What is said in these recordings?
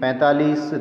45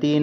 3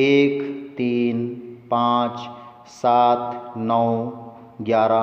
1، 3، 5، 7، 9، 11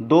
2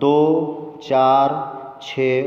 2، 4، 6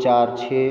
4، 6،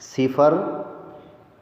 0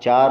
4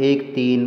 1، 3،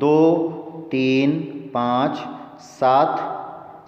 2، 3، 5، 7،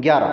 11،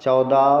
14،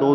2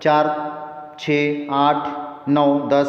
4، 6، 8، 9، 10،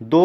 2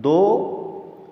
2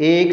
1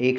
1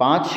5،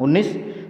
19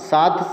7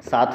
7